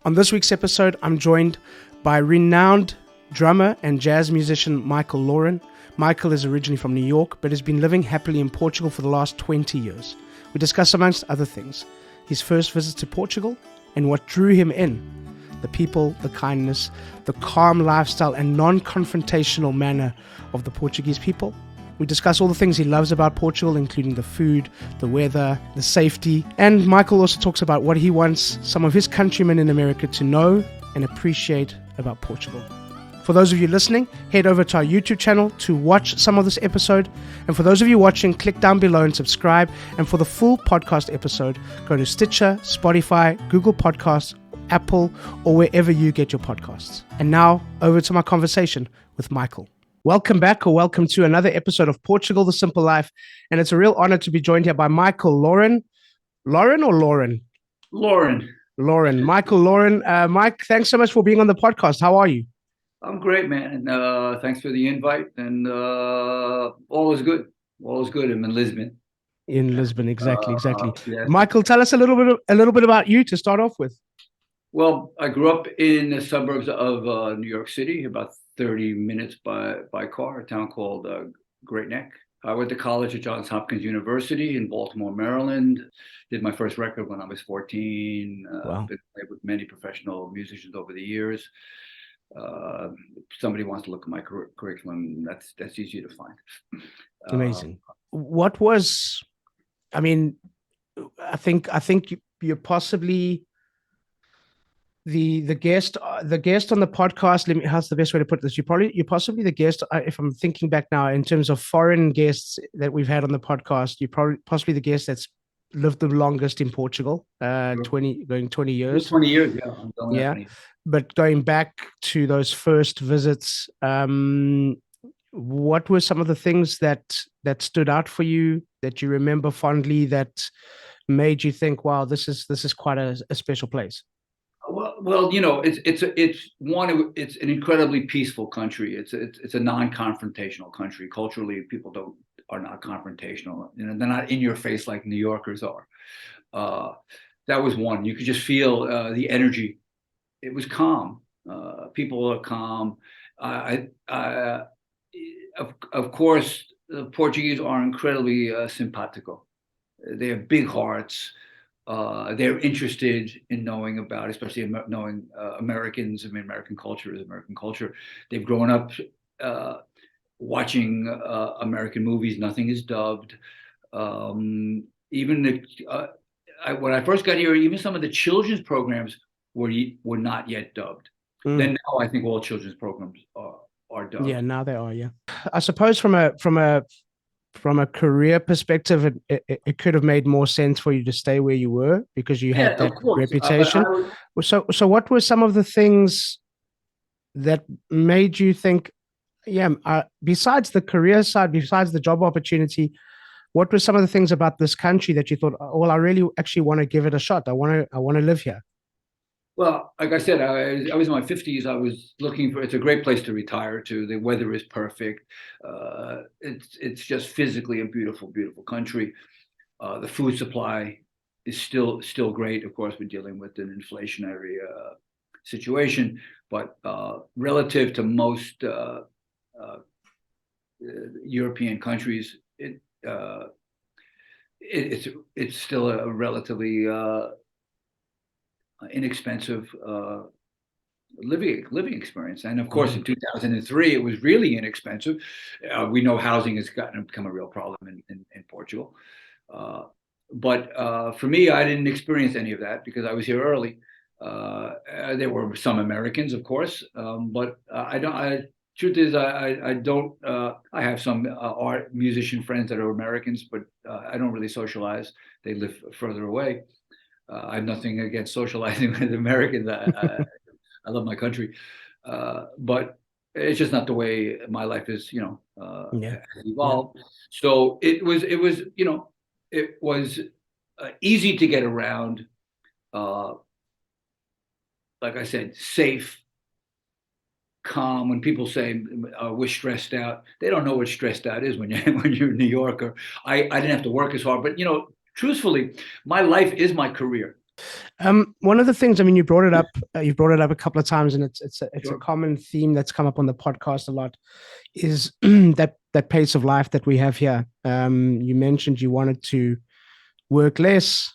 On this week's episode, I'm joined by renowned drummer and jazz musician Michael Lauren. Michael is originally from New York, but has been living happily in Portugal for the last 20 years. We discuss, amongst other things, his first visit to Portugal and what drew him in. The people, the kindness, the calm lifestyle and non-confrontational manner of the Portuguese people. We discuss all the things he loves about Portugal, including the food, the weather, the safety. And Michael also talks about what he wants some of his countrymen in America to know and appreciate about Portugal. For those of you listening, head over to our YouTube channel to watch some of this episode. And for those of you watching, click down below and subscribe. And for the full podcast episode, go to Stitcher, Spotify, Google Podcasts, Apple, or wherever you get your podcasts. And now, over to my conversation with Michael. Welcome back, or welcome to another episode of Portugal, The Simple Life. And it's a real honor to be joined here by Michael Lauren. Lauren or Lauren? Lauren. Lauren. Michael Lauren. Mike, thanks so much for being on the podcast. How are you? I'm great, man. Thanks for the invite. And all is good. All is good. I'm in Lisbon. In Lisbon, exactly. Yes. Michael, tell us a little bit about you to start off with. Well, I grew up in the suburbs of New York City, about 30 minutes by car, a town called Great Neck. I went to college at Johns Hopkins University in Baltimore, Maryland. Did my first record when I was 14. Wow. Been played with many professional musicians over the years. If somebody wants to look at my curriculum, that's easy to find. Amazing. What was, I mean, I think you're possibly the guest on the podcast. How's the best way to put this? You're possibly the guest, if I'm thinking back now, in terms of foreign guests that we've had on the podcast, you're possibly the guest that's lived the longest in Portugal, 20 years. 20 years, yeah. Yeah. But going back to those first visits, what were some of the things that stood out for you, that you remember fondly, that made you think, wow, this is quite a special place? Well, you know, it's an incredibly peaceful country. It's a non-confrontational country. Culturally, people are not confrontational. You know, they're not in your face like New Yorkers are. That was one. You could just feel the energy. It was calm. People are calm. Of course, the Portuguese are incredibly simpatico. They have big hearts. They're interested in knowing about, especially knowing Americans. I mean, American culture is American culture. They've grown up watching American movies. Nothing is dubbed. Even when I first got here, even some of the children's programs were not yet dubbed. Then now I think all children's programs are dubbed. Yeah, now they are. Yeah, I suppose from a career perspective, it could have made more sense for you to stay where you were because you had that reputation. So what were some of the things that made you think, besides the career side, besides the job opportunity, what were some of the things about this country that you thought, well, I really actually want to give it a shot. I want to live here? Well, like I said, I was in my 50s. I was looking for. It's a great place to retire to. The weather is perfect. It's just physically a beautiful, beautiful country. The food supply is still great. Of course, we're dealing with an inflationary situation, but relative to most European countries, it's still a relatively inexpensive living experience. And of course, in 2003, it was really inexpensive. We know housing has become a real problem in Portugal. But for me, I didn't experience any of that because I was here early. There were some Americans, of course, but I don't. Truth is, I don't. I have some art musician friends that are Americans, but I don't really socialize. They live further away. I have nothing against socializing with Americans. I love my country, but it's just not the way my life is. Evolved. Yeah. So it was easy to get around. Like I said, safe, calm. When people say we're stressed out, they don't know what stressed out is when you're in New York. Or I didn't have to work as hard, but truthfully, my life is my career. One of the things, I mean, you brought it up. You brought it up a couple of times, and it's a Sure. common theme that's come up on the podcast a lot. Is that pace of life that we have here? You mentioned you wanted to work less.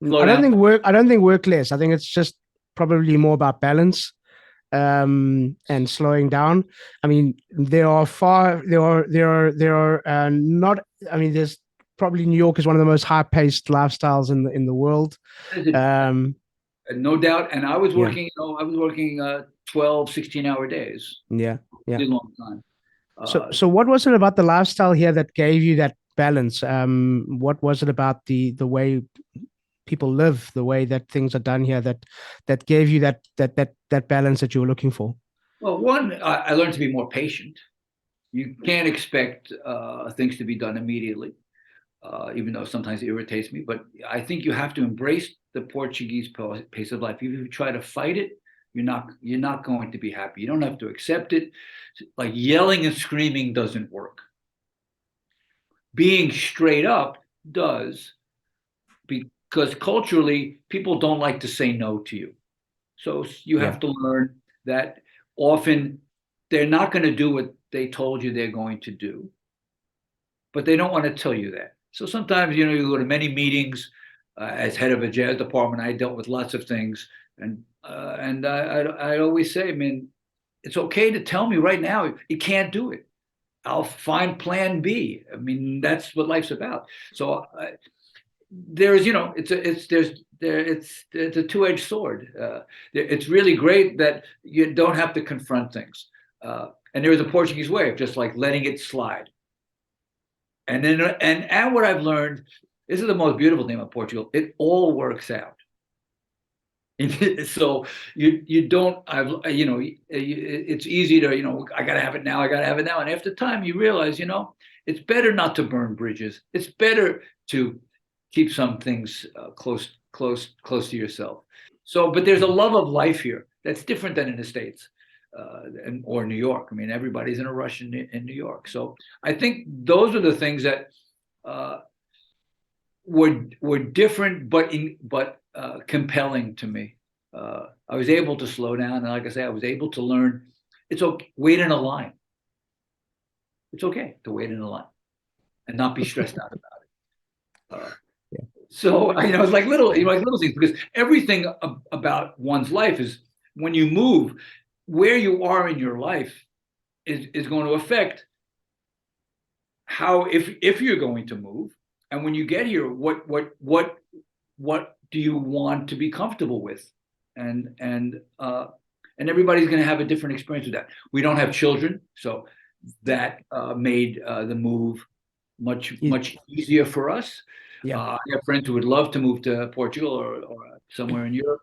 Slow down. I don't think work less. I think it's just probably more about balance and slowing down. I mean, there are not. I mean, there's probably New York is one of the most high-paced lifestyles in the world. Um, No doubt. And I was yeah, working, 12, 16-hour days, yeah, yeah. really long time. So what was it about the lifestyle here that gave you that balance? What was it about the way people live, the way that things are done here that gave you that balance that you were looking for? Well, one, I learned to be more patient. You can't expect things to be done immediately, even though sometimes it irritates me. But I think you have to embrace the Portuguese pace of life. If you try to fight it, you're not going to be happy. You don't have to accept it. Like yelling and screaming doesn't work. Being straight up does, because culturally people don't like to say no to you. So you Yeah, have to learn that often they're not going to do what they told you they're going to do, but they don't want to tell you that. So sometimes, you go to many meetings. As head of a jazz department, I dealt with lots of things, and I always say, man, it's okay to tell me right now you can't do it. I'll find plan B. I mean, that's what life's about. So there's, it's a two-edged sword. It's really great that you don't have to confront things. And there is a Portuguese way of just like letting it slide. And what I've learned, this is the most beautiful thing about Portugal. It all works out. So you don't, it's easy to, I gotta have it now, I gotta have it now. And after time you realize, it's better not to burn bridges. It's better to keep some things close to yourself. So, but there's a love of life here that's different than in the States, or New York. I mean, everybody's in a rush in New York. So I think those are the things that uh, were different, but compelling to me. I was able to slow down, and like I say, I was able to learn. It's okay. Wait in a line. It's okay to wait in a line and not be stressed out about it. yeah, So it's like little things, because everything about one's life is, when you move, where you are in your life is going to affect how, if you're going to move, and when you get here, what do you want to be comfortable with, and everybody's going to have a different experience with that. We don't have children, so that made the move much yeah, much easier for us. yeah. I have friends who would love to move to Portugal or somewhere in Europe,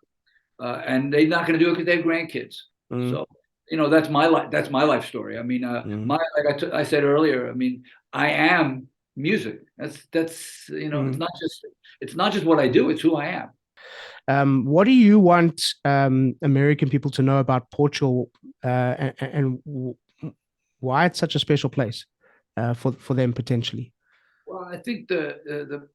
and they're not going to do it because they have grandkids. Mm, So, that's my life. That's my life story. I mean, mm, my like I said earlier. I mean, I am music. That's mm. it's not just what I do. It's who I am. What do you want American people to know about Portugal why it's such a special place for them potentially? Well, I think the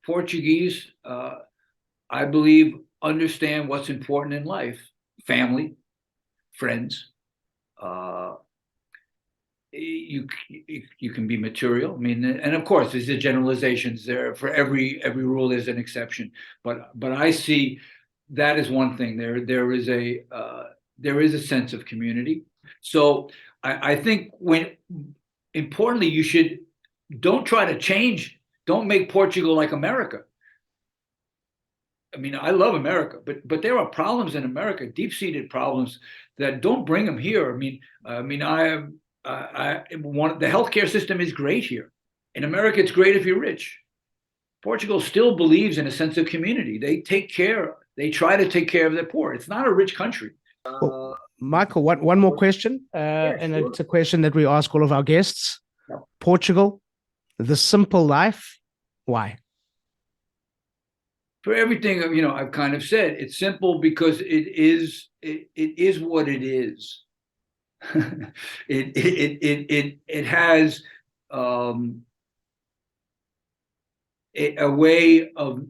Portuguese, I believe, understand what's important in life: family, friends. Uh, you can be material. I mean, and of course, there's the generalizations there. For every rule, there's an exception. But I see that as one thing. There is a sense of community. So I think, importantly, you should, don't try to change. Don't make Portugal like America. I mean, I love America, but there are problems in America, deep-seated problems, that don't bring them here. The healthcare system is great here. In America, it's great if you're rich. Portugal still believes in a sense of community. They try to take care of their poor. It's not a rich country. Well, Michael, one more question, Yeah, and sure. it's a question that we ask all of our guests. Yeah. Portugal, the simple life, why? For everything I've kind of said, it's simple because it is what it is. It has um, a way of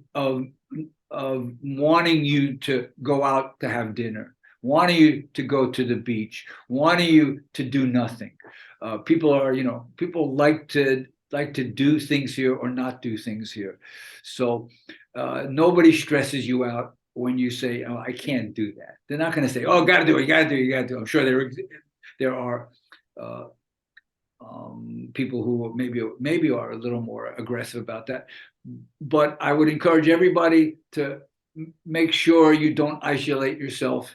of wanting you to go out to have dinner, wanting you to go to the beach, wanting you to do nothing. People like to do things here or not do things here. So nobody stresses you out when you say, "Oh, I can't do that." They're not going to say, "Oh, got to do it, you got to do it, you got to do it." I'm sure there are people who maybe are a little more aggressive about that. But I would encourage everybody to make sure you don't isolate yourself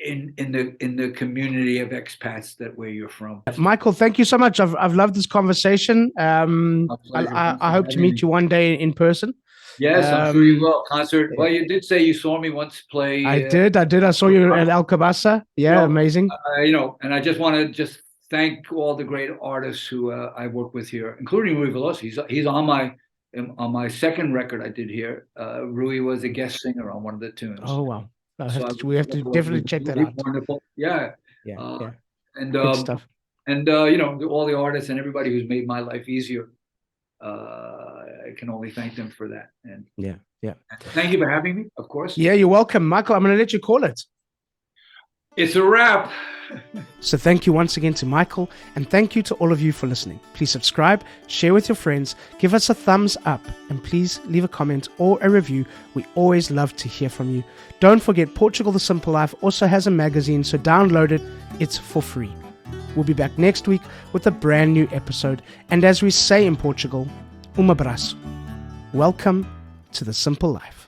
in the community of expats that where you're from. Michael, thank you so much. I've loved this conversation. My pleasure. I hope to meet you one day in person. Yes, I'm sure you will. Concert. Well, you did say you saw me once play. I did. I saw you at Alcabasa. Yeah, amazing. And I just want to thank all the great artists who I work with here, including Rui Veloso. He's on my second record I did here. Rui was a guest singer on one of the tunes. Oh wow! We have to definitely check that out. Wonderful. Yeah. Yeah. And good stuff. And all the artists and everybody who's made my life easier. I can only thank them for that. And yeah. Thank you for having me, of course. Yeah, you're welcome, Michael. I'm going to let you call it. It's a wrap. So thank you once again to Michael, and thank you to all of you for listening. Please subscribe, share with your friends, give us a thumbs up, and please leave a comment or a review. We always love to hear from you. Don't forget, Portugal the Simple Life also has a magazine, so download it. It's for free. We'll be back next week with a brand new episode. And as we say in Portugal, um abraço. Welcome to the Simple Life.